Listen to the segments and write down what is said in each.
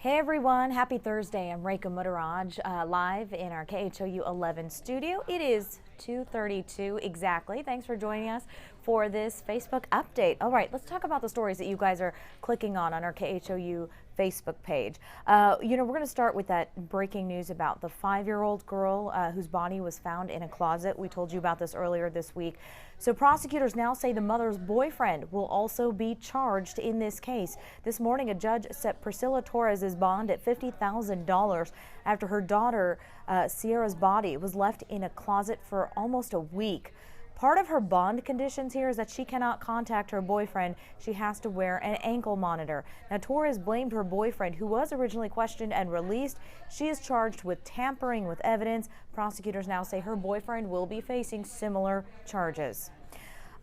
Hey everyone, happy Thursday. I'm Rekha Muttaraj, live in our KHOU 11 studio. It is 2:32 exactly. Thanks for joining us for this Facebook update. All right, let's talk about the stories that you guys are clicking on our KHOU Facebook page. We're going to start with that breaking news about the 5-year-old girl whose body was found in a closet. We told you about this earlier this week. So prosecutors now say the mother's boyfriend will also be charged in this case. This morning, a judge set Priscilla Torres's bond at $50,000 after her daughter Sierra's body was left in a closet for almost a week. Part of her bond conditions here is that she cannot contact her boyfriend. She has to wear an ankle monitor. Now, Torres blamed her boyfriend, who was originally questioned and released. She is charged with tampering with evidence. Prosecutors now say her boyfriend will be facing similar charges.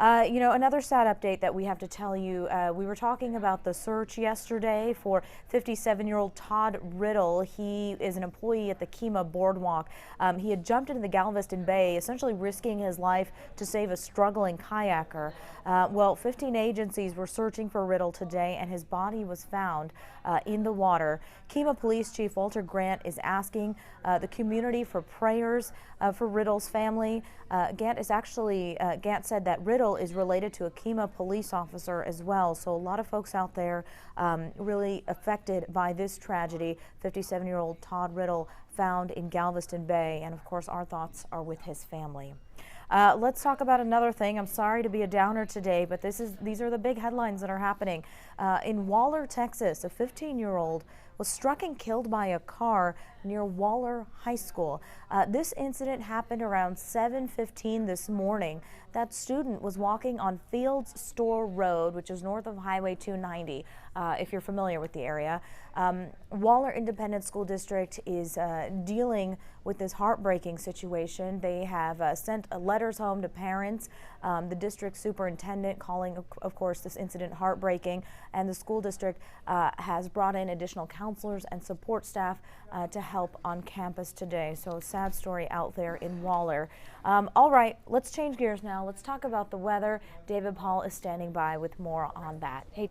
Another sad update that we have to tell you, we were talking about the search yesterday for 57-year-old Todd Riddle. He is an employee at the KHOU Boardwalk. He had jumped into the Galveston Bay, essentially risking his life to save a struggling kayaker. 15 agencies were searching for Riddle today, and his body was found in the water. KHOU Police Chief Walter Grant is asking the community for prayers for Riddle's family. Gant said that Riddle is related to a KHOU police officer as well. So a lot of folks out there really affected by this tragedy. 57-year-old Todd Riddle found in Galveston Bay, and of course our thoughts are with his family. Let's talk about another thing. I'm sorry to be a downer today, but these are the big headlines that are happening. In Waller, Texas, a 15-year-old was struck and killed by a car near Waller High School. This incident happened around 7:15 this morning. That student was walking on Fields Store Road, which is north of Highway 290, if you're familiar with the area. Waller Independent School District is dealing with this heartbreaking situation. They have sent letters home to parents. The district superintendent calling, of course, this incident heartbreaking, and the school district has brought in additional counselors and support staff to help on campus today. So a sad story out there in Waller. All right, let's change gears now. Let's talk about the weather. David Paul is standing by with more on that. Hey.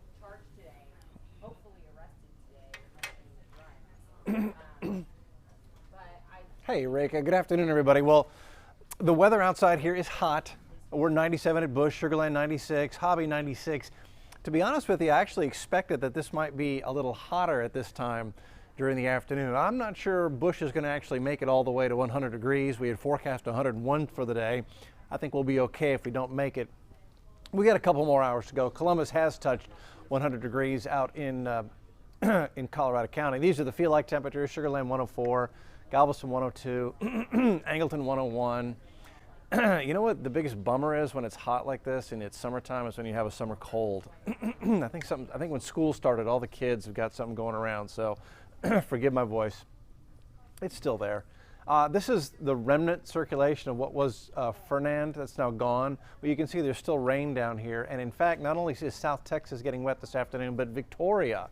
Hey, Rekha. Good afternoon, everybody. Well, the weather outside here is hot. We're 97 at Bush, Sugar Land 96, Hobby 96. To be honest with you, I actually expected that this might be a little hotter at this time during the afternoon. I'm not sure Bush is going to actually make it all the way to 100 degrees. We had forecast 101 for the day. I think we'll be okay if we don't make it. We got a couple more hours to go. Columbus has touched 100 degrees out in in Colorado County. These are the feel-like temperatures: Sugar Land 104, Galveston 102, Angleton 101. You know what the biggest bummer is when it's hot like this and it's summertime is when you have a summer cold. I think when school started, all the kids have got something going around, so forgive my voice. It's still there. This is the remnant circulation of what was Fernand. That's now gone, but you can see there's still rain down here. And in fact, not only is South Texas getting wet this afternoon, but Victoria,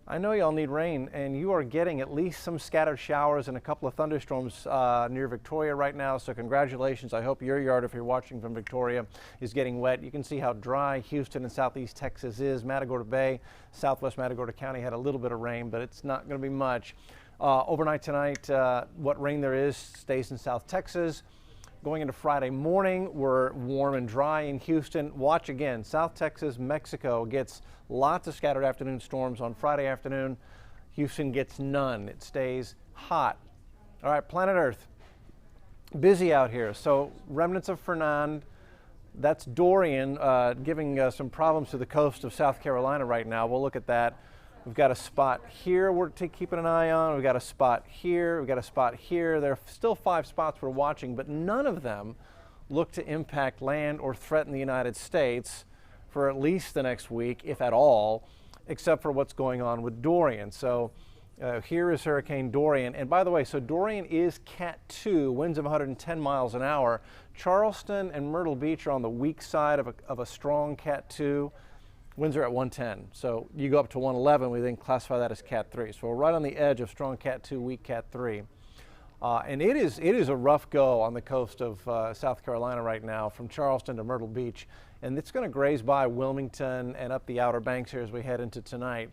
I know y'all need rain, and you are getting at least some scattered showers and a couple of thunderstorms near Victoria right now, so congratulations. I hope your yard, if you're watching from Victoria, is getting wet. You can see how dry Houston and southeast Texas is. Matagorda Bay, southwest Matagorda County had a little bit of rain, but it's not going to be much. Overnight tonight, what rain there is stays in South Texas. Going into Friday morning, we're warm and dry in Houston. Watch again, South Texas, Mexico gets lots of scattered afternoon storms on Friday afternoon. Houston gets none. It stays hot. All right, planet Earth, busy out here. So remnants of Fernand, that's Dorian giving some problems to the coast of South Carolina right now. We'll look at that. We've got a spot here we're keeping an eye on. We've got a spot here. We've got a spot here. There are still 5 spots we're watching, but none of them look to impact land or threaten the United States for at least the next week, if at all, except for what's going on with Dorian. So here is Hurricane Dorian. And by the way, so Dorian is Cat 2, winds of 110 miles an hour. Charleston and Myrtle Beach are on the weak side of a strong Cat 2. Winds are at 110, so you go up to 111, we then classify that as Cat 3. So we're right on the edge of strong Cat 2, weak Cat 3. And it is a rough go on the coast of South Carolina right now, from Charleston to Myrtle Beach. And it's going to graze by Wilmington and up the Outer Banks here as we head into tonight.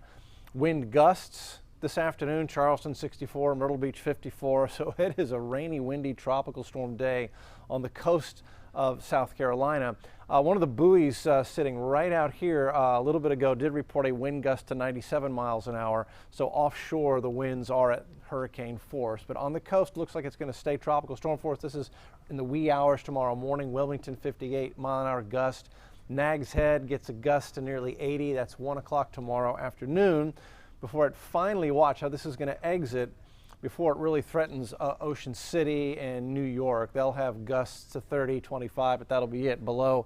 Wind gusts this afternoon, Charleston 64, Myrtle Beach 54. So it is a rainy, windy tropical storm day on the coast of South Carolina. One of the buoys sitting right out here a little bit ago did report a wind gust to 97 miles an hour. So offshore the winds are at hurricane force, but on the coast looks like it's going to stay tropical storm force. This is in the wee hours tomorrow morning. Wilmington 58 mile an hour gust. Nags Head gets a gust to nearly 80. That's 1 o'clock tomorrow afternoon before it finally, watch how this is going to exit, before it really threatens Ocean City and New York. They'll have gusts to 30, 25, but that'll be it below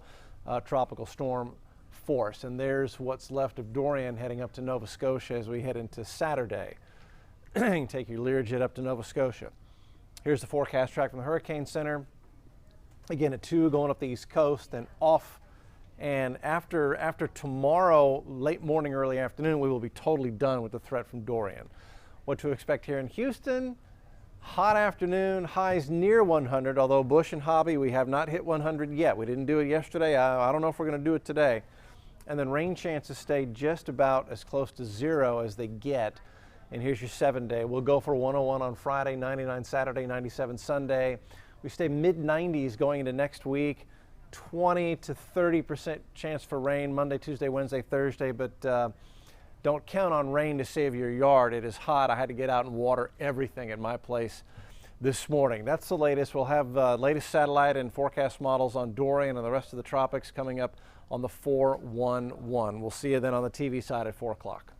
tropical storm force. And there's what's left of Dorian heading up to Nova Scotia as we head into Saturday. You can take your Learjet up to Nova Scotia. Here's the forecast track from the Hurricane Center. Again at 2 going up the East Coast, then off. And after tomorrow, late morning, early afternoon, we will be totally done with the threat from Dorian. What to expect here in Houston? Hot afternoon, highs near 100, although Bush and Hobby, we have not hit 100 yet. We didn't do it yesterday. I don't know if we're going to do it today. And then rain chances stay just about as close to 0 as they get. And here's your 7-day. We'll go for 101 on Friday, 99 Saturday, 97 Sunday. We stay mid-90s going into next week. 20 to 30% chance for rain Monday, Tuesday, Wednesday, Thursday, but don't count on rain to save your yard. It is hot. I had to get out and water everything at my place this morning. That's the latest. We'll have latest satellite and forecast models on Dorian and the rest of the tropics coming up on the 411. We'll see you then on the TV side at 4 o'clock.